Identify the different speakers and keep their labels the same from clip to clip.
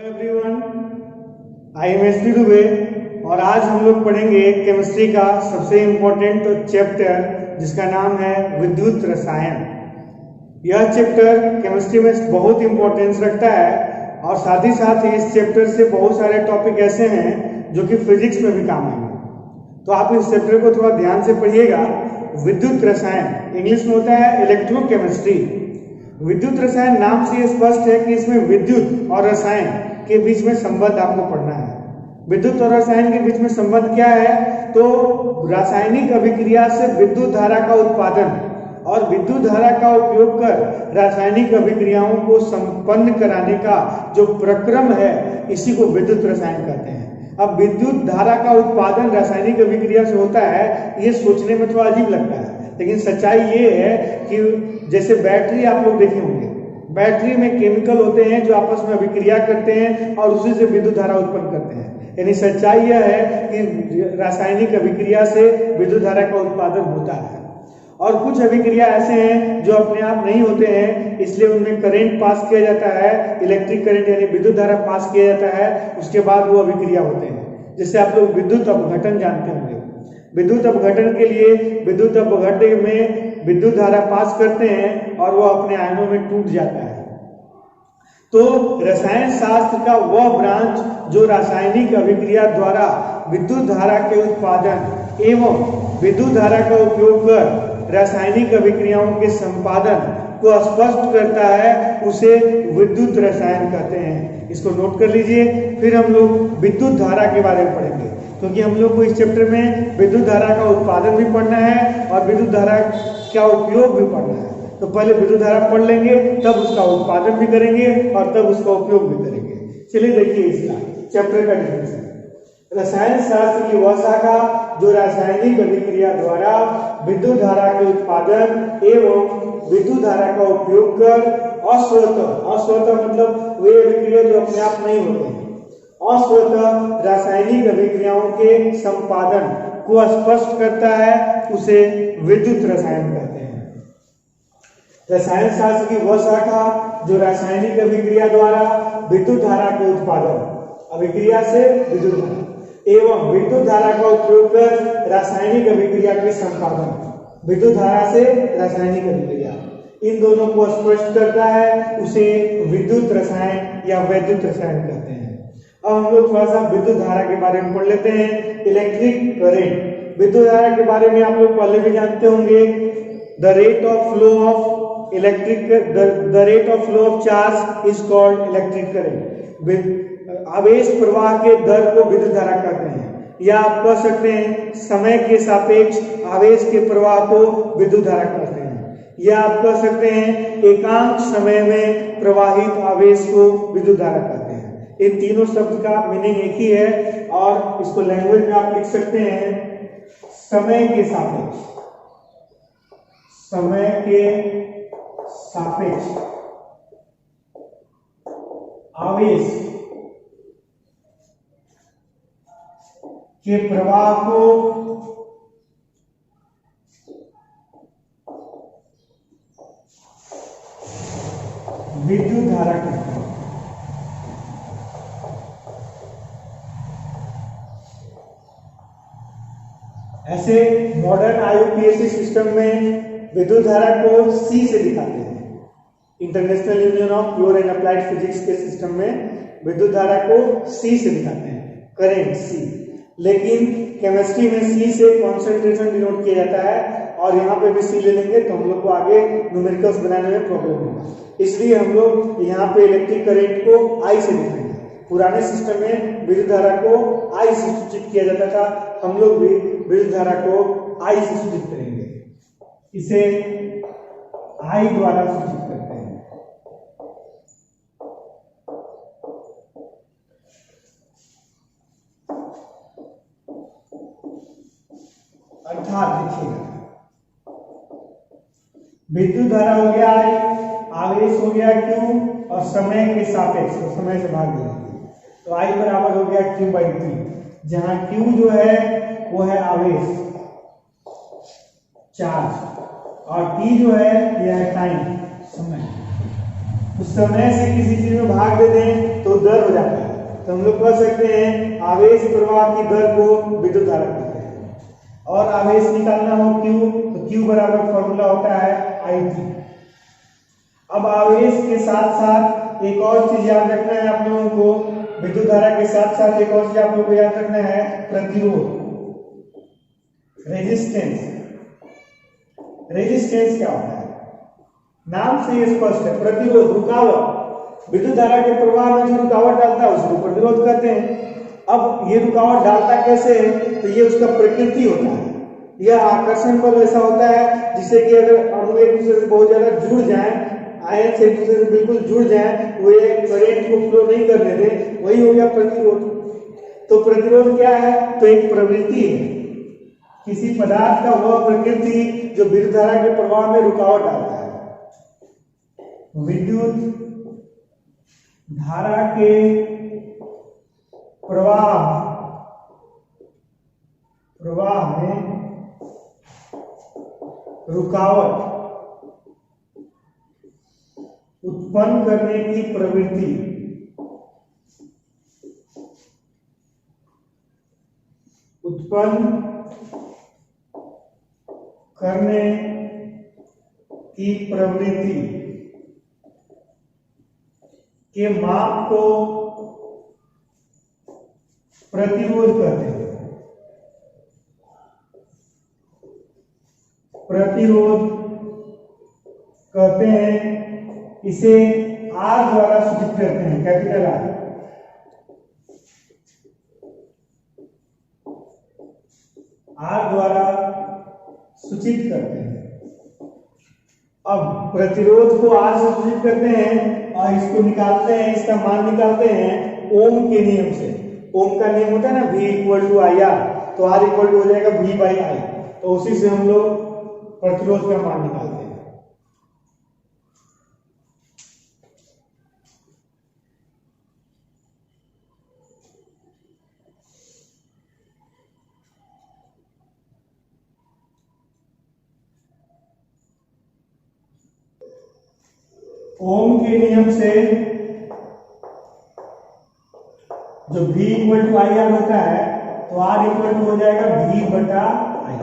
Speaker 1: Everyone, I am S Dubey और आज हम लोग पढ़ेंगे केमिस्ट्री का सबसे इम्पोर्टेंट चैप्टर जिसका नाम है विद्युत रसायन। यह चैप्टर केमिस्ट्री में बहुत इम्पोर्टेंस रखता है और साथ ही साथ इस चैप्टर से बहुत सारे टॉपिक ऐसे हैं जो कि फिजिक्स में भी काम आएंगे। तो आप इस चैप्टर को थोड़ा ध्यान से पढ़िएगा। विद्युत रसायन इंग्लिश में होता है इलेक्ट्रोकेमिस्ट्री। विद्युत रसायन नाम से स्पष्ट है कि इसमें विद्युत और रसायन के बीच में संबंध आपको पढ़ना है। विद्युत और रसायन के बीच में संबंध क्या है? तो रासायनिक अभिक्रिया से विद्युत धारा का उत्पादन और विद्युत धारा का उपयोग कर रासायनिक अभिक्रियाओं को संपन्न कराने का जो प्रक्रम है इसी को विद्युत रसायन कहते हैं। अब विद्युत धारा का उत्पादन रासायनिक अभिक्रिया से होता है, ये सोचने में थोड़ा अजीब लगता है, लेकिन सच्चाई ये है कि जैसे बैटरी आप लोग देखे होंगे, बैटरी में केमिकल होते हैं जो आपस में अभिक्रिया करते हैं और उसी से विद्युत धारा उत्पन्न करते हैं। यानी सच्चाई यह है कि रासायनिक अभिक्रिया से विद्युत धारा का उत्पादन होता है। और कुछ अभिक्रिया ऐसे हैं जो अपने आप नहीं होते हैं, इसलिए उनमें करंट पास किया जाता है, इलेक्ट्रिक करंट यानी विद्युत धारा पास किया जाता है, उसके बाद वो अभिक्रिया होते हैं। जैसे आप लोग विद्युत अपघटन जानते होंगे। विद्युत अपघटन के लिए विद्युत अपघटन में विद्युत धारा पास करते हैं और वो अपने आयनों में टूट जाता है। तो रसायन शास्त्र का वह ब्रांच जो रासायनिक अभिक्रिया द्वारा विद्युत धारा के उत्पादन एवं विद्युत धारा का उपयोग कर रासायनिक अभिक्रियाओं के संपादन को स्पष्ट करता है, उसे विद्युत रसायन कहते हैं। इसको नोट कर लीजिए। फिर हम लोग विद्युत धारा के बारे में पढ़ेंगे, क्योंकि हम लोग को इस चैप्टर में विद्युत धारा का उत्पादन भी पढ़ना है और विद्युत धारा का उपयोग भी पढ़ना है। तो पहले विद्युत धारा पढ़ लेंगे, तब उसका उत्पादन भी करेंगे और तब उसका उपयोग भी करेंगे। चलिए देखिए इसका चैप्टर का डिफिनेशन। रसायन शास्त्र की वह शाखा जो रासायनिक अभिक्रिया द्वारा विद्युत धारा के उत्पादन एवं विद्युत धारा का उपयोग कर अस्वतः मतलब वे अभिक्रिया जो अपने आप नहीं होते हैं, अस्वतः रासायनिक अभिक्रियाओं के संपादन को स्पष्ट करता है, उसे विद्युत रसायन कहते हैं। रसायन शास्त्र की वह शाखा जो रासायनिक अभिक्रिया द्वारा विद्युत धारा के उत्पादन, अभिक्रिया से विद्युत धारा एवं विद्युत धारा का उपयोग कर रासायनिक अभिक्रिया के संपादन, विद्युत धारा से रासायनिक अभिक्रिया, इन दोनों को स्पष्ट करता है, उसे विद्युत रसायन या वैद्युत रसायन कहते हैं। अब हम लोग थोड़ा सा विद्युत धारा के बारे में पढ़ लेते हैं। इलेक्ट्रिक करंट, विद्युत धारा के बारे में आप लोग पहले भी जानते होंगे। The rate of flow of electric the rate of flow of charge is called electric current. आवेश प्रवाह के दर को विद्युत धारा कहते हैं, या आप कह सकते हैं समय के सापेक्ष आवेश के प्रवाह को विद्युत धारा कहते हैं, या आप कह सकते हैं एकांक समय में प्रवाहित आवेश को विद्युत धारा कहते हैं। इन तीनों शब्द का मीनिंग एक ही है और इसको लैंग्वेज में आप लिख सकते हैं समय के सापेक्ष, समय के सापेक्ष आवेश के प्रवाह को विद्युत धारा कहते हैं। ऐसे मॉडर्न आईयूपीएसी सिस्टम में विद्युत धारा को सी से दिखाते हैं। International union of pure and applied physics के सिस्टम में विद्युत धारा को सी से दिखाते हैं, करंट सी। लेकिन केमिस्ट्री में सी से कॉन्सेंट्रेशन डिनोट किया जाता है और यहाँ पे भी सी ले लेंगे तो हम लोग को आगे न्यूमेरिकल्स बनाने में प्रॉब्लम होगा, इसलिए हम लोग यहाँ पे इलेक्ट्रिक करंट को आई से लिखेंगे। पुराने सिस्टम में विद्युत धारा को आई से सूचित किया जाता था, हम लोग भी विद्युत धारा को आई से सूचित करेंगे, इसे आई द्वारा सूचित करते हैं। अर्थात देखिएगा, विद्युत धारा हो गया आई, आवेश हो गया क्यू और समय के सापेक्ष तो समय से भाग देंगे तो आई बराबर हो गया क्यू बाई टी, जहां क्यू जो है वो है आवेश चार्ज और टी जो है यह है टाइम समय। उस समय से किसी चीज में भाग दे दें तो दर हो जाता है। तो हम लोग कह सकते हैं आवेश प्रवाह की दर को विद्युत धारा कहते हैं। और आवेश निकालना हो Q, तो Q बराबर फॉर्मूला होता है IT। अब आवेश के साथ साथ एक और चीज याद रखना है आप लोगों को, विद्युत धारा के साथ साथ एक और चीज आप लोगों को याद रखना है, प्रतिरोध, रेजिस्टेंस। रेजिस्टेंस क्या होता है? नाम से ये स्पष्ट है, प्रतिरोध, रुकावट। विद्युत धारा के प्रवाह में जो रुकावट डालता है उसको प्रतिरोध कहते हैं। अब ये रुकावट डालता कैसे है? तो ये उसका प्रकृति होता है। यह आकर्षण बल ऐसा होता है जिससे कि अगर अणु एक दूसरे से बहुत ज्यादा जुड़ जाए, आयन से एक दूसरे से बिल्कुल जुड़ जाए, वो ये करंट को फ्लो नहीं करने दे, वही हो गया प्रतिरोध। तो प्रतिरोध क्या है? तो एक प्रवृत्ति है, किसी पदार्थ का वह प्रकृति जो विद्युत धारा के प्रवाह में रुकावट डालता है। विद्युत धारा के प्रवाह में रुकावट उत्पन्न करने की प्रवृत्ति के माप को प्रतिरोध कहते हैं। प्रतिरोध कहते हैं, इसे R द्वारा सूचित करते हैं, कैपिटल R। R द्वारा सूचित करते हैं। अब प्रतिरोध को R से सूचित करते हैं और इसको निकालते हैं, इसका मान निकालते हैं ओम के नियम से। ओम का नियम होता है ना, V equal to I R, तो R इक्वल टू हो जाएगा V बाई आई। तो उसी से हम लोग प्रतिरोध का मान निकालते हैं। ओम के नियम से जो V equal to I R होता है, तो R इक्वल टू हो जाएगा V बटा आई।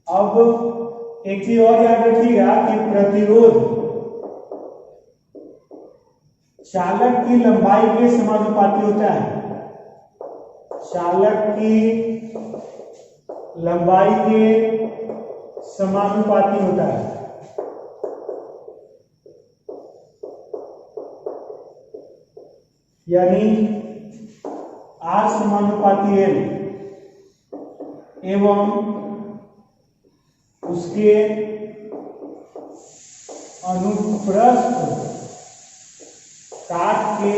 Speaker 1: अब एक चीज और याद रखिएगा कि प्रतिरोध चालक की लंबाई के समानुपाती होता है। चालक की लंबाई के समानुपाती होता है। यानी R समानुपाती L एवं उसके अनुप्रस्थ काट के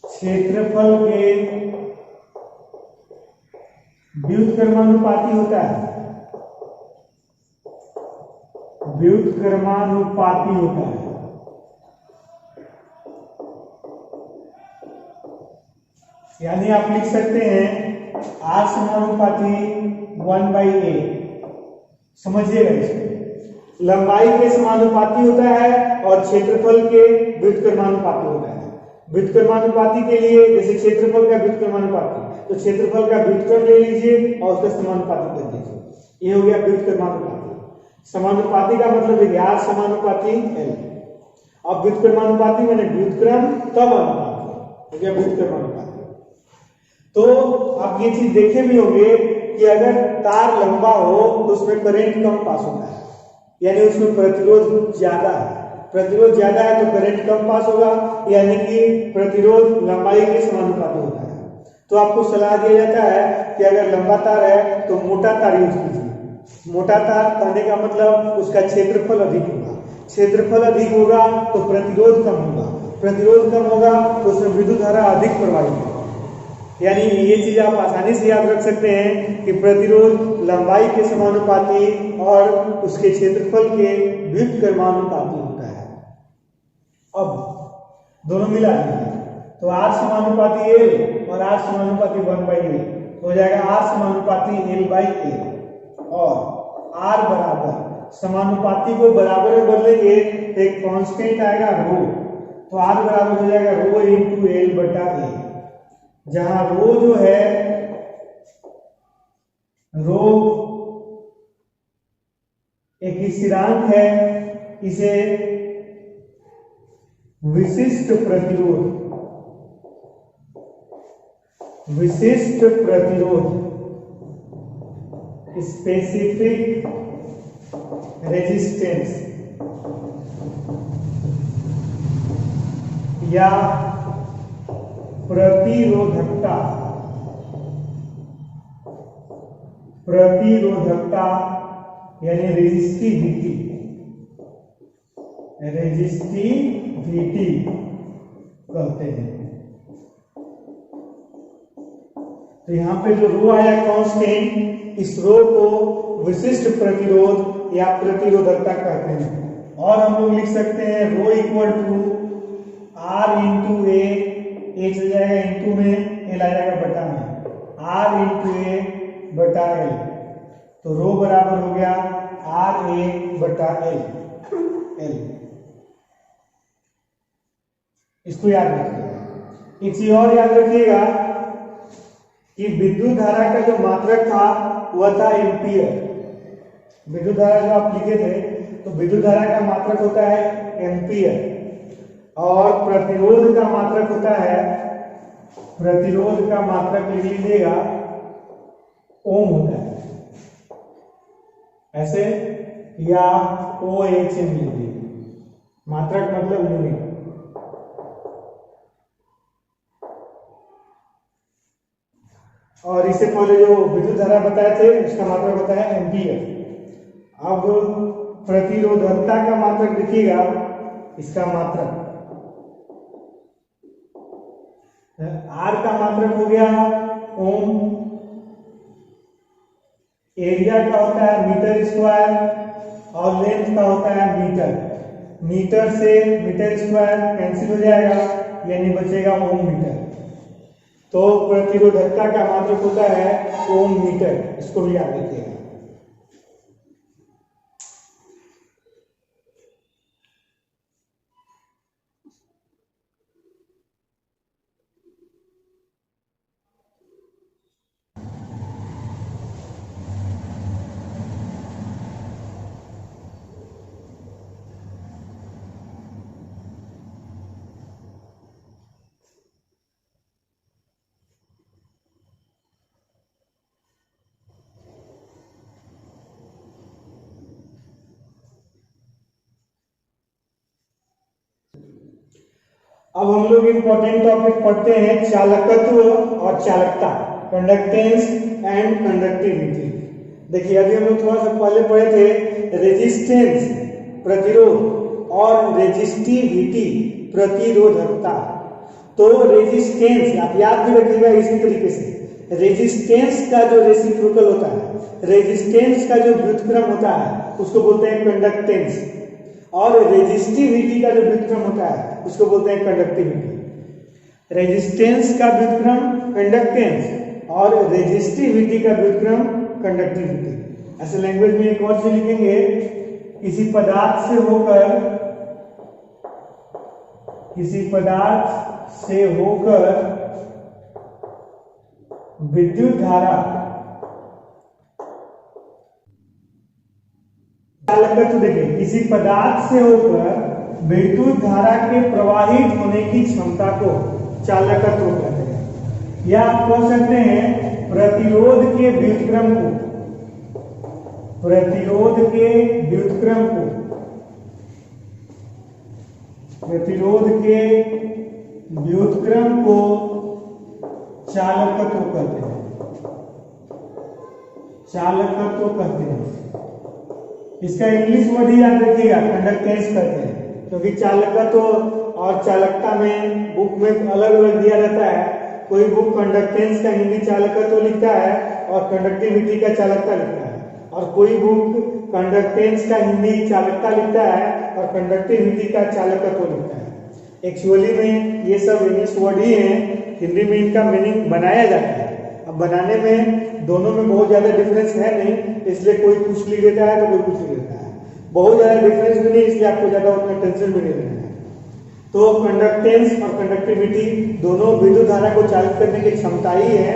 Speaker 1: क्षेत्रफल के व्युत्क्रमानुपाती होता है। व्युत्क्रमानुपाती होता है। यानी आप लिख सकते हैं R समानुपाती 1/a। समझिएगा इसको, लंबाई के समानुपाती होता है और क्षेत्रफल के व्युत्क्रमानुपाती होता है। व्युत्क्रमानुपाती के लिए जैसे क्षेत्रफल का व्युत्क्रमानुपाती, तो क्षेत्रफल का व्युत्क्रम ले लीजिए और उसका समानुपाती कर दीजिए, ये हो गया व्युत्क्रमानुपाती। समानुपाती का मतलब है R समानुपाती L। अब व्युत्क्रमानुपाती मैंने व्युत्क्रम तब अनुपात हो गया व्युत्क्रमानुपाती। तो आप ये चीज देखे भी होंगे कि अगर तार लंबा हो तो उसमें करंट कम पास होता है, यानी उसमें प्रतिरोध ज्यादा है। प्रतिरोध ज्यादा है तो करंट कम पास होगा, यानी कि प्रतिरोध लंबाई के समानुपाती होता है। तो आपको सलाह दिया जाता है कि अगर लंबा तार है तो मोटा तार यूज कीजिए। मोटा तार कहने का मतलब उसका क्षेत्रफल अधिक होगा। क्षेत्रफल अधिक होगा तो प्रतिरोध कम होगा। प्रतिरोध कम होगा तो उसमें विद्युत धारा अधिक प्रवाहित होगा। यानी ये चीज आप आसानी से याद रख सकते हैं कि प्रतिरोध लंबाई के समानुपाती और उसके क्षेत्रफल के व्युत्क्रमानुपाती होता है। अब दोनों मिला दीजिए, तो R समानुपाती L और R समानुपाती 1/a हो जाएगा R समानुपाती L/a और R बराबर समानुपाती को बराबर में बदलेंगे तो एक कांस्टेंट आएगा रो, तो आर बराबर हो जाएगा रो इंटू एल बटा ए, जहां रो जो है रो एक स्थिरांक है, इसे विशिष्ट प्रतिरोध स्पेसिफिक रेजिस्टेंस या प्रतिरोधकता यानी रेजिस्टिविटी कहते हैं। तो यहां पे जो रो आया कांस्टेंट, इस रो को विशिष्ट प्रतिरोध या प्रतिरोधकता कहते हैं। और हम लोग लिख सकते हैं rho equal to are into ए चल जाएगा इंटू में, एल आ जाएगा बटा में, आर इंटू ए बटा एल, तो रो बराबर हो गया आर ए बटा एल। इसको याद रखिएगा। एक चीज और याद रखिएगा कि विद्युत धारा का जो मात्रक था वह था एम्पियर। विद्युत धारा जो आप लिखे थे तो विद्युत धारा का मात्रक होता है एम्पियर, और प्रतिरोध का मात्रक होता है, प्रतिरोध का मात्रक लिख लीजिएगा ओम होता है ऐसे, या ओ एच एम लीजिए, मात्रक मतलब यूनिट। और इससे पहले जो विद्युत धारा बताए थे उसका मात्रक बताया एम्पियर। अब प्रतिरोधकता का मात्रक देखिएगा, इसका मात्रक आर का मात्रक हो गया ओम, एरिया का होता है मीटर स्क्वायर, और लेंथ का होता है मीटर। मीटर से मीटर स्क्वायर कैंसिल हो जाएगा, यानी बचेगा ओम मीटर। तो प्रतिरोधकता का मात्रक होता है ओम मीटर, इसको भी याद रखिएगा। अब हम लोग इंपॉर्टेंट टॉपिक पढ़ते हैं चालकत्व और चालकता, कंडक्टेंस एंड कंडक्टिविटी। देखिए अभी हम लोग थोड़ा सा पहले पढ़े थे रेजिस्टेंस प्रतिरोध और रेजिस्टिविटी प्रतिरोधकता। तो रेजिस्टेंस आप याद भी रखिएगा इसी तरीके से, रेजिस्टेंस का जो रेसिप्रोकल होता है, रेजिस्टेंस का जो व्युत्क्रम होता है उसको बोलते हैं कंडक्टेंस, और रेजिस्टिविटी का जो व्युत्क्रम होता है उसको बोलते हैं कंडक्टिविटी। रेजिस्टेंस का व्युत्क्रम कंडक्टेंस और रेजिस्टिविटी का व्युत्क्रम कंडक्टिविटी। ऐसे लैंग्वेज में एक और चीज लिखेंगे, किसी पदार्थ से होकर विद्युत धारा चालकत्व, देखिए किसी पदार्थ से होकर विद्युत धारा के प्रवाहित होने की क्षमता को चालकत्व कहते हैं। या आप कह सकते हैं प्रतिरोध के व्युत्क्रम को चालकत्व कहते हैं। इसका इंग्लिश वर्ड ही याद रखिएगा, कंडक्टेंस कहते हैं, क्योंकि चालकत्व और चालकता में बुक में अलग अलग दिया रहता है। कोई बुक कंडक्टेंस का हिंदी चालकत्व लिखता है और कंडक्टिविटी का चालकता लिखता है, और कोई बुक कंडक्टेंस का हिंदी चालकता लिखता है और कंडक्टिविटी का चालकत्व लिखता है। एक्चुअली में ये सब इंग्लिश वर्ड ही हैं, हिंदी में इनका मीनिंग बनाया जाता है। अब बनाने में दोनों में बहुत ज्यादा डिफरेंस है नहीं, इसलिए कोई कुछ लिख देता है तो कोई कुछ लिख देता है। बहुत ज़्यादा डिफरेंस भी नहीं, इसलिए आपको ज़्यादा उतना टेंशन भी नहीं लेना है। तो कंडक्टेंस और कंडक्टिविटी दोनों विद्युत धारा को चालित करने की क्षमता ही है,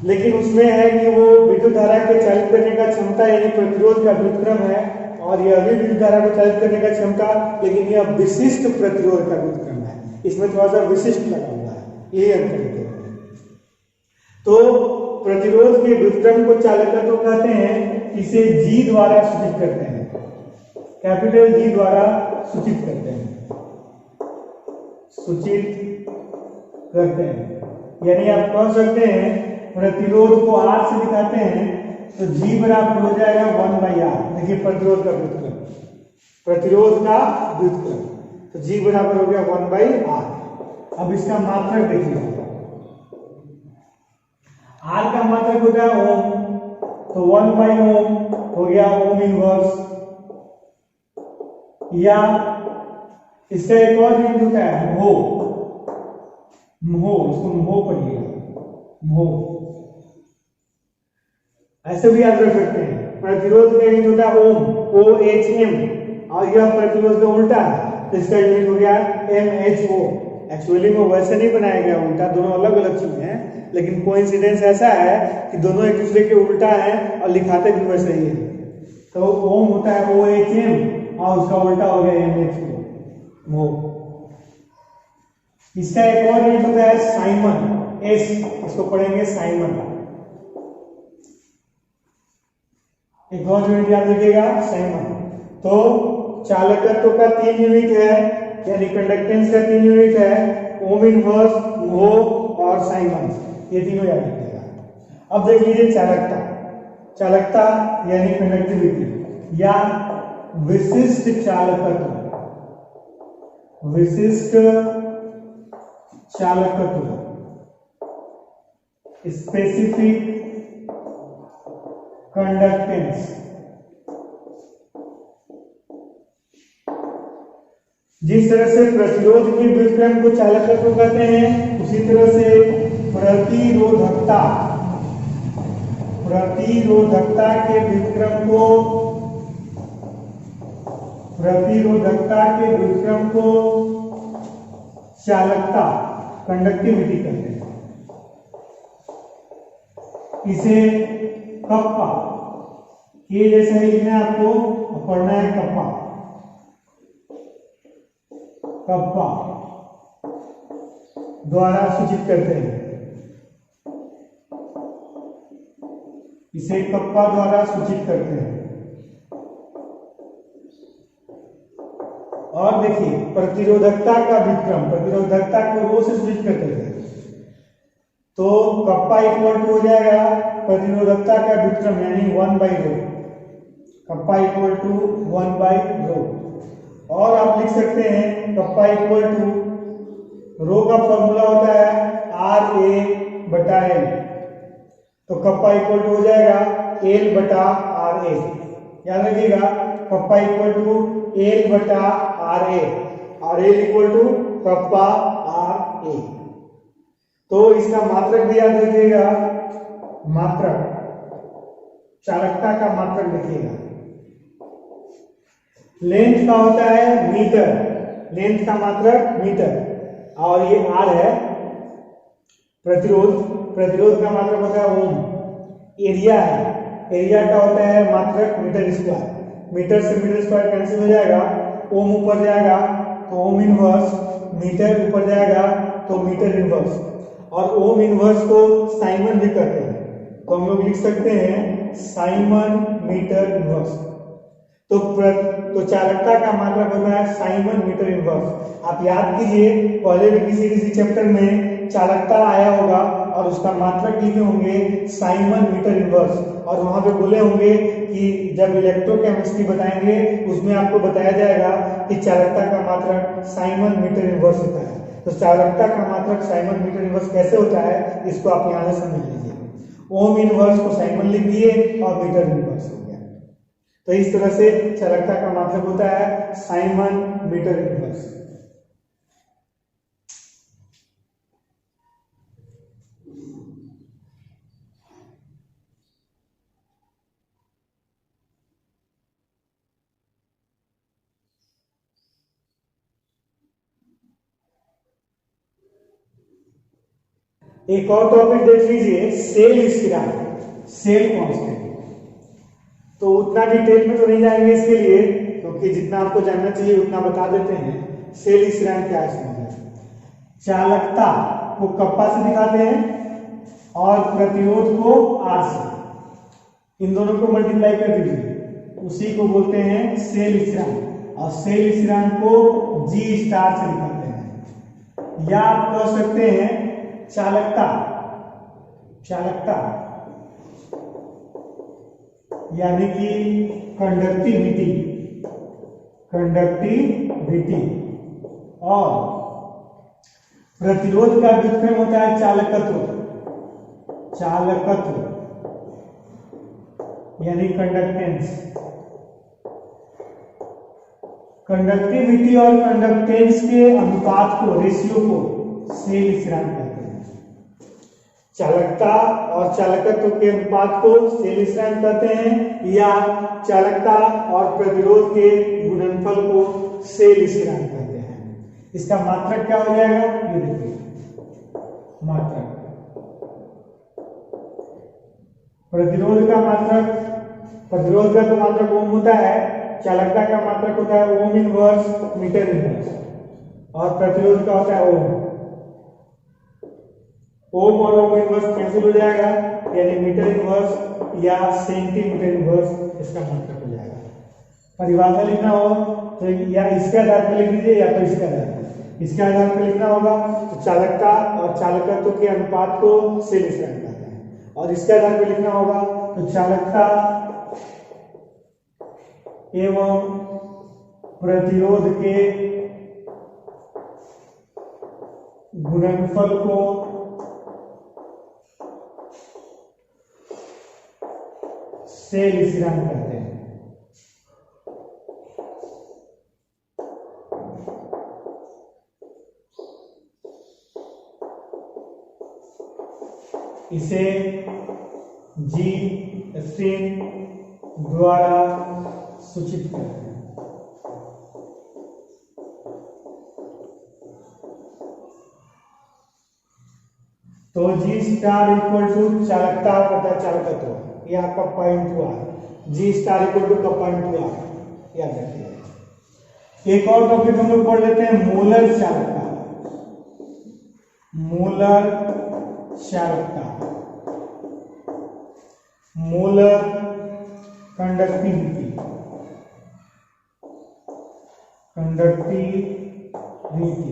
Speaker 1: लेकिन उसमें है कि वो विद्युत धारा के चालित करने का क्षमता यानी प्रतिरोध का व्युत्क्रम है, और यह भी विद्युत धारा को चालित करने का क्षमता, लेकिन यह विशिष्ट प्रतिरोध का व्युत्क्रम है, इसमें थोड़ा सा विशिष्ट लगा हुआ है, यही अंतर है। तो प्रतिरोध के व्युत्क्रम को चालकत्व कहते हैं, इसे जी द्वारा सूचित करते हैं, कैपिटल जी द्वारा सूचित करते हैं, सूचित करते हैं। यानी आप कह सकते हैं प्रतिरोध को R से दिखाते हैं तो G बराबर हो जाएगा 1/R। देखिए प्रतिरोध का व्युत्क्रम, प्रतिरोध का व्युत्क्रम, तो G बराबर हो गया 1/R। अब इसका मात्रक देखिए, R का मात्रक होता है ओम, तो 1/ओम हो गया ओम इनवर्स, या इसका एक और यूनिट होता है म्हो, म्हो, इसको म्हो पढ़िएगा, म्हो, ऐसे भी याद रख सकते हैं। प्रतिरोध का यूनिट होता है ओम, OHM, और यह प्रतिरोध का उल्टा है, तो इसका यूनिट हो गया MHO। एक्चुअली में वैसे नहीं बनाया गया उल्टा, दोनों अलग अलग चीजें हैं, लेकिन कोइंसिडेंस ऐसा है कि दोनों एक दूसरे के उल्टा है और लिखाते भी वैसे ही है। तो ओम होता है OHM और उसका उल्टा हो गया MHO, म्हो। इसका एक और यूनिट होता है साइमन, S, इसको पढ़ेंगे साइमन। एक और यूनिट याद रखिएगा साइमन। तो चालकत्व का 3 यूनिट है, यानी कंडक्टेंस का 3 यूनिट है, ओम इनवर्स, म्हो और साइमन, ये तीनों याद रखिएगा। अब देख लीजिए चालकता, चालकता यानी कंडक्टिविटी या विशिष्ट चालकत्व, विशिष्ट चालकत्व, स्पेसिफिक कंडक्टेंस। जिस तरह से प्रतिरोध के व्युत्क्रम को चालकत्व कहते हैं, उसी तरह से प्रतिरोधकता, प्रतिरोधकता के व्युत्क्रम को, प्रतिरोधकता के व्युत्क्रम को चालकता, कंडक्टिविटी कहते हैं। इसे कप्पा, ये जैसे ही लिखना है आपको, पढ़ना है कप्पा, कप्पा द्वारा सूचित करते हैं, इसे कप्पा द्वारा सूचित करते हैं। और देखिए प्रतिरोधकता का व्युत्क्रम, प्रतिरोधकता को रो से सूचित करते थे, तो कप्पा इक्वल टू हो जाएगा प्रतिरोधकता का व्युत्क्रम यानी 1/रो, कप्पा इक्वल टू 1/रो। और आप लिख सकते हैं कप्पा इक्वल टू, रो का फॉर्मूला होता है RA/L, तो कप्पा इक्वल टू हो जाएगा L/RA। याद रखिएगा कप्पा इक्वल टू L/RA और L equal to kappa RA। तो इसका मात्रक भी याद रखिएगा, मात्रक, चालकता का मात्रक देखिएगा, लेंथ का होता है मीटर, लेंथ का मात्रक मीटर, और ये R है प्रतिरोध, प्रतिरोध का मात्रक होता है ओम। एरिया है, एरिया का होता है मात्रक मीटर स्क्वायर, मीटर से मीटर स्क्वायर कैंसिल हो जाएगा, ओम ऊपर जाएगा तो ओम इनवर्स, मीटर ऊपर जाएगा तो मीटर इनवर्स, और ओम इनवर्स को साइमन भी कहते हैं, तो हम लोग लिख सकते हैं साइमन मीटर इनवर्स। तो चालकता का मात्रक होता है साइमन मीटर इनवर्स। आप याद कीजिए पहले भी किसी चैप्टर में चालकता आया होगा और उसका मात्रक लिखे होंगे साइमन मीटर इनवर्स, और वहां पे बोले होंगे कि जब इलेक्ट्रोकेमिस्ट्री बताएंगे उसमें आपको बताया जाएगा कि चालकता का मात्रक साइमन मीटर इनवर्स होता है। तो चालकता का मात्रक साइमन मीटर इनवर्स कैसे होता है, इसको आप यहां से समझ लीजिए। ओम इनवर्स को साइमन लिख दिए और मीटर इनवर्स हो गया। तो इस तरह से चालकता का मात्रक होता है साइमन मीटर इनवर्स। एक और टॉपिक देख लीजिए, सेल स्थिरांक, सेल कांस्टेंट। तो उतना डिटेल में तो नहीं जाएंगे इसके लिए, क्योंकि जितना आपको जानना चाहिए उतना बता देते हैं। सेल स्थिरांक क्या है? चालकता को कप्पा से दिखाते हैं और प्रतिरोध को आर से, इन दोनों को मल्टीप्लाई कर दीजिए, उसी को बोलते हैं सेल स्थिरांक। और सेल स्थिरांक को जी स्टार से दिखाते हैं, या आप कह सकते हैं चालकता, चालकता यानी कि कंडक्टिविटी, कंडक्टिविटी। और प्रतिरोध का व्युत्क्रम होता है चालकत्व, चालकत्व यानी कंडक्टेंस। कंडक्टिविटी और कंडक्टेंस के अनुपात को, रेशियो को सेल स्थिरांक कहते हैं। चालकता और चालकत्व के अनुपात को सेल स्थिरांक कहते हैं, या चालकता और प्रतिरोध के गुणनफल को सेल स्थिरांक कहते हैं। इसका मात्रक क्या हो जाएगा? ये देखिए, मात्रक, प्रतिरोध का मात्रक, प्रतिरोध का तो मात्रक ओम होता है, चालकता का मात्रक होता है ओम इनवर्स मीटर इनवर्स, और प्रतिरोध का होता है ओम। ओम और ओम इनवर्स कैंसिल हो जाएगा, यानी मीटर इनवर्स या सेंटीमीटर इनवर्स इसका मात्रक हो जाएगा। परिभाषा लिखना हो तो या इसके आधार पर लिख लीजिए, या तो इसके आधार पर, इसके आधार पर लिखना होगा तो चालकता और चालकत्व के अनुपात को सेल स्थिरांक कहते हैं, और इसके आधार पर लिखना होगा तो चालकता एवं प्रतिरोध के गुणनफल को सेल स्थिरांक कहते हैं। इसे जी स्ट्रिंग द्वारा सूचित करते हैं। तो जी स्टार इक्वल टू चालकता बटा चालकत्व, ये आपका पॉइंट हुआ, G star equal to kappa into r, याद रखिए। एक और टॉपिक हम लोग पढ़ लेते हैं, मोलर चालकता। मोलर चालकता, मोलर कंडक्टिविटी, कंडक्टिविटी।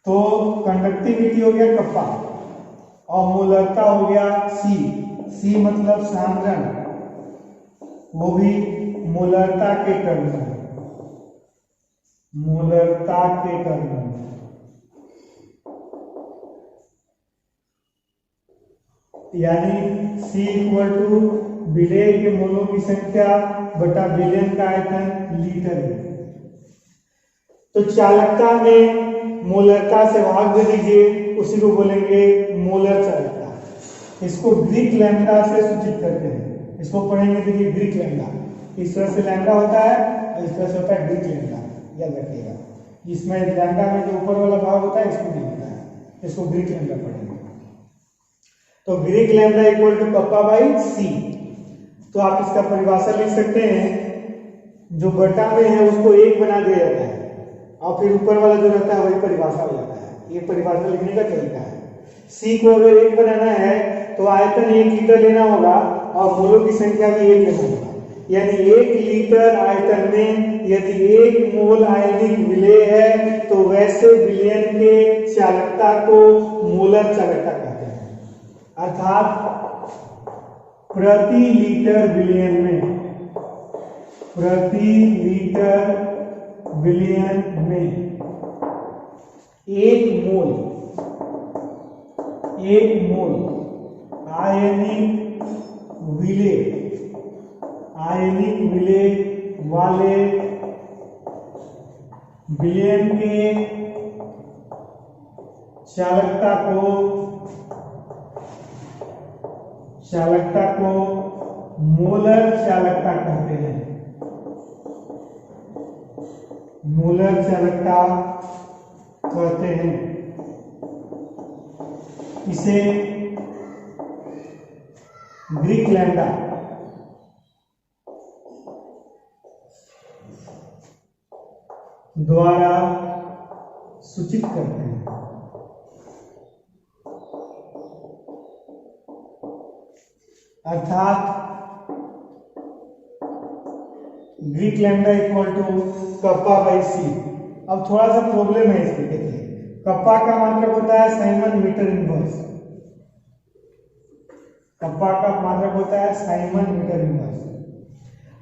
Speaker 1: तो कंडक्टिविटी हो गया कप्पा, और मोलरता हो गया सी। सी मतलब सांद्रण, वो भी मोलरता के टर्म में, मोलरता के टर्म में। यानी C इक्वल टू विलेय के मोलों की संख्या बटा विलयन का आयतन लीटर में। तो चालकता में मोलरता से भाग दे दीजिए, उसी को बोलेंगे मोलर चालकता। इसको ग्रीक लैम्डा से सूचित करते हैं, इसको पढ़ेंगे, देखिए ग्रीक लैम्डा, इस तरह से लैम्डा होता है और इस तरह से होता है ग्रीक लैम्डा, याद रखिएगा। इसमें लैम्डा में जो ऊपर वाला भाग होता है इसको नहीं होता है, इसको ग्रीक लैम्डा पढ़ेंगे। तो Greek lambda equal to kappa by C. तो आप इसका परिभाषा लिख सकते हैं, जो बटा में है उसको एक बना दिया जाता है, और फिर ऊपर वाला जो रहता है वही परिभाषा हो जाता है। ये परिभाषा लिखने का तरीका है। सी को अगर एक बनाना है तो आयतन 1 लीटर लेना होगा और मोलों की संख्या भी 1 लेना होगा। यानी 1 लीटर आयतन में यदि 1 मोल आयनिक विलेय है तो वैसे विलयन के चालकता को मोलर चालकता कहते हैं। अर्थात प्रति लीटर विलयन में, प्रति लीटर विलयन में 1 मोल आयनिक विलेय वाले विलयन के चालकता को मोलर चालकता कहते हैं। मोलर चालकता कहते हैं। इसे ग्रीक लैम्डा द्वारा सूचित करते हैं। अर्थात Greek lambda equal to kappa by C. अब थोड़ा सा प्रॉब्लम है इसमें, देखिए कप्पा का मात्रक होता है साइमन मीटर इनवर्स, कप्पा का मात्रक होता है साइमन मीटर इनवर्स,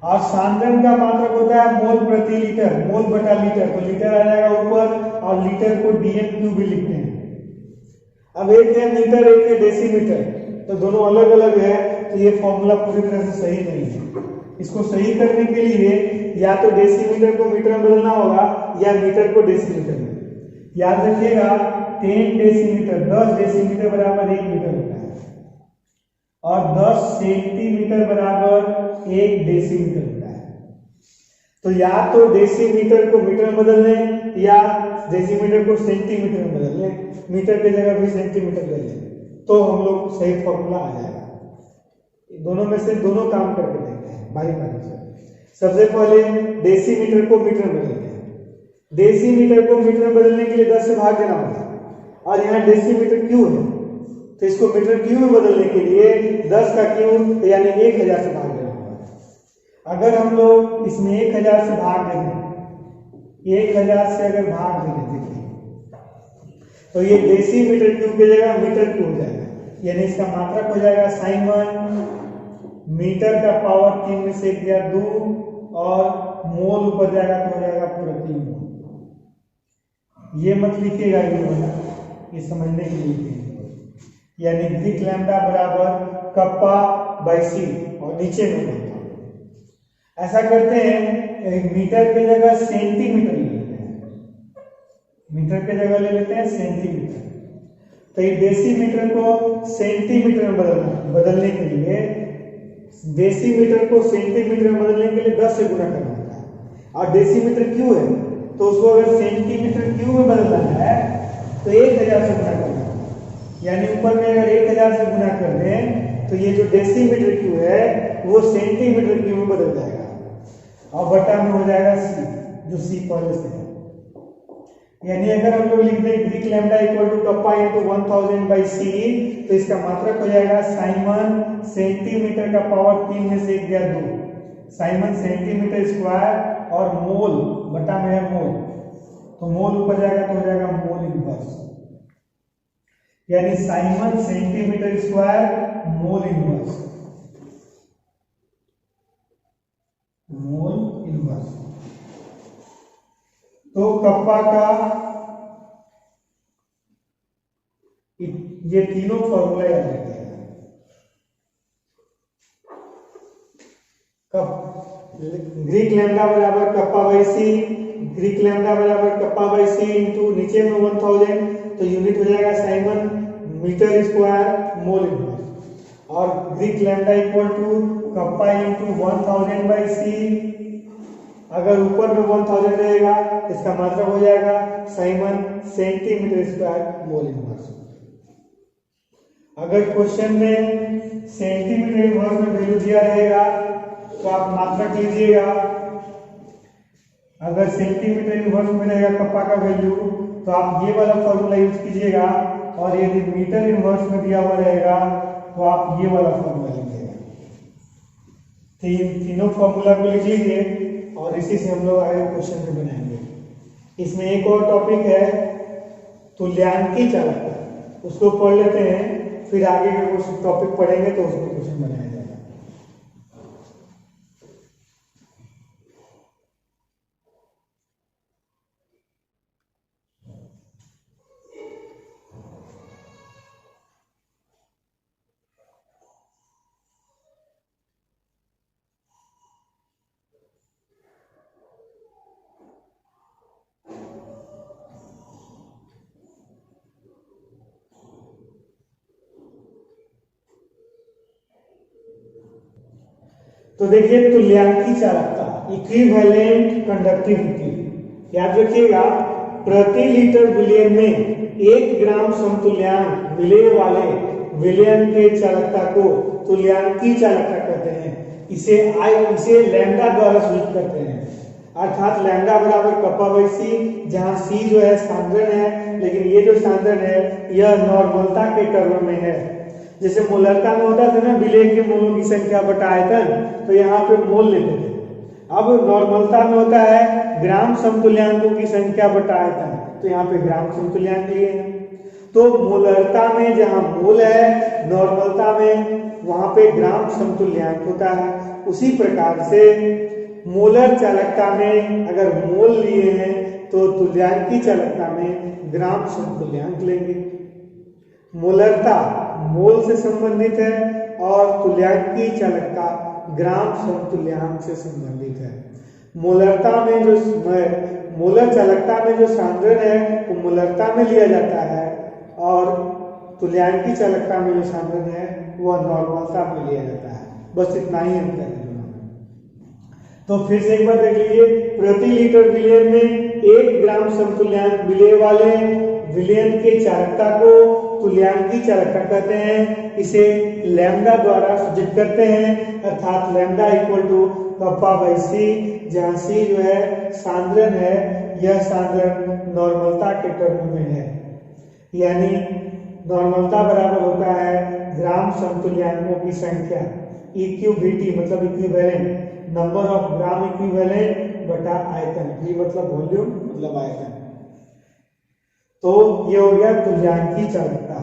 Speaker 1: और सांद्रण का मात्रक होता है मोल प्रति लीटर, मोल बटा लीटर, तो लीटर आ जाएगा ऊपर और लीटर को डीएम क्यू भी लिखते हैं। अब एक है मीटर, एक है डेसीमीटर, तो दोनों अलग अलग है, तो ये फॉर्मूला पूरी तरह से सही नहीं है। इसको सही करने के लिए या तो डेसीमीटर को मीटर में बदलना होगा या मीटर को डेसीमीटर में। याद रखिएगा 10 डेसीमीटर 10 डेसीमीटर बराबर 1 मीटर होता है और 10 सेंटीमीटर बराबर 1 डेसीमीटर होता है। तो या तो डेसीमीटर को मीटर में बदल लें या डेसीमीटर को सेंटीमीटर में बदल लें, मीटर की जगह भी सेंटीमीटर ले लें, तो हम लोग सही फॉर्मूला आ जाएगा। दोनों में से दोनों काम करके देखते हैं बारी बारी से। सबसे पहले डेसीमीटर को मीटर में बदलते हैं। डेसीमीटर को मीटर में बदलने के लिए 10 से भाग देना होगा और यहाँ डेसीमीटर क्यू है, तो इसको मीटर क्यू में बदलने के लिए 10 का क्यू यानी 1000 से भाग देना होगा। अगर हम लोग इसमें 1000 से भाग देंगे, 1000 से अगर भाग देंगे, देखिए तो ये डेसीमीटर क्यू की जगह मीटर क्यू हो जाएगा, यानी इसका मात्रक हो जाएगा साइमन मीटर का पावर 3 में से 1 या 2 और मोल ऊपर जाएगा तो हो जाएगा पूरा 3 मोल। ये मत लिखिएगा, ये समझने के लिए, यानी ग्रीक लैम्डा बराबर कप्पा बाई सी और नीचे में होता। ऐसा करते हैं मीटर की जगह सेंटीमीटर ले लेते हैं, मीटर की जगह ले लेते हैं सेंटीमीटर। तो ये डेसीमीटर को सेंटीमीटर में बदलने के लिए डेसीमीटर को सेंटीमीटर में बदलने के लिए 10 से गुणा करना होता है और डेसीमीटर क्यू है तो उसको अगर सेंटीमीटर क्यू में बदलना है तो 1000 से गुणा करना है, यानी ऊपर में अगर 1000 से गुणा कर दें तो ये जो डेसीमीटर क्यू है वो सेंटीमीटर क्यू में बदल जाएगा और बटा में हो जाएगा सी, जो सी पहले से है। यानी अगर हम लोग लिख दें Greek lambda equal to kappa into 1000 by C, तो इसका मात्रक हो जाएगा साइमन सेंटीमीटर का पावर 3 में से 1 या 2, साइमन सेंटीमीटर स्क्वायर और मोल बटा में है मोल, तो मोल ऊपर जाएगा तो हो जाएगा मोल इनवर्स, यानी siemens centimetre square mole inverse, mole inverse. तो कप्पा का ये तीनों फॉर्मूला याद रखिएगा। ग्रीक लैम्डा बराबर kappa by C, Greek lambda बराबर कप्पा बाई सी इंटू नीचे में 1000, तो यूनिट हो जाएगा siemens metre square mole inverse, और Greek lambda equal to kappa into 1000 by C, अगर ऊपर में 1000 रहेगा इसका मात्रक हो जाएगा siemens centimetre square mole inverse. अगर क्वेश्चन में सेंटीमीटर इनवर्स में वैल्यू दिया रहेगा तो आप मात्रक लीजिएगा, अगर सेंटीमीटर इनवर्स में रहेगा कप्पा का वैल्यू तो आप ये वाला फॉर्मूला यूज कीजिएगा, और यदि मीटर इनवर्स में दिया हुआ रहेगा तो आप ये वाला फॉर्मूला लीजिएगा। तीनों फॉर्मूला को लिख लीजिए और इसी से हम लोग आगे क्वेश्चन भी बनाएंगे। इसमें एक और टॉपिक है तुल्यांकी चालकता, उसको पढ़ लेते हैं, फिर आगे का कुछ टॉपिक पढ़ेंगे तो उसमें क्वेश्चन बनाया जाएगा। तो देखिए तुल्यांकी चालकता, इक्विवेलेंट कंडक्टिविटी, याद रखिएगा प्रति लीटर विलयन में 1 ग्राम समतुल्यांक विलेय वाले विलयन के चालकता को तुल्यांकी चालकता कहते हैं। इसे लैम्डा द्वारा सूचित करते हैं, अर्थात लैम्डा बराबर कप्पा बाई सी, जहां सी जो है सांद्रण है, लेकिन ये जो सांद्रण है यह नॉर्मलता के टर्म में है। जैसे मोलरता में होता था ना विलेय के मोलों की संख्या बटा आयतन, तो यहाँ पे मोल लेते थे। अब नॉर्मलता में होता है ग्राम समतुल्यांकों की संख्या बटा आयतन, तो यहाँ पे ग्राम समतुल्यांक लिए हैं। तो मोलरता में जहां मोल है, नॉर्मलता में वहां पे ग्राम समतुल्यांक होता है। उसी प्रकार से मोलर चालकता में अगर मोल लिए हैं तो तुल्यांकी चालकता में ग्राम समतुल्यांक लेंगे। मोलरता मोल से संबंधित है और तुल्यांकी चालकता ग्राम समतुल्यांक से संबंधित है। मोलरता में जो मोलर चालकता में जो सांद्रण है वो मोलरता में लिया जाता है और तुल्यांकी चालकता में जो सांद्रण है वह नॉर्मलता में लिया जाता है। बस इतना ही अंतर है। तो फिर से एक बार देख लीजिए, प्रति लीटर विलयन में 1 ग्राम समतुल्यांक विलेय वाले विलयन के चालकता को तुल्यांकी चालकता कहते हैं। इसे लैम्डा द्वारा सूचित करते हैं, अर्थात lambda equal to kappa by C, जहां सी जो है सांद्रण है, यह सांद्रण नॉर्मलता के टर्म में है। यानी नॉर्मलता बराबर होता है ग्राम समतुल्यांकों की संख्या, इक्विवेलेंट मतलब equivalent, number of gram equivalent बटा आयतन, V मतलब वॉल्यूम मतलब आयतन। तो ये हो गया तुल्यांकी चालकता।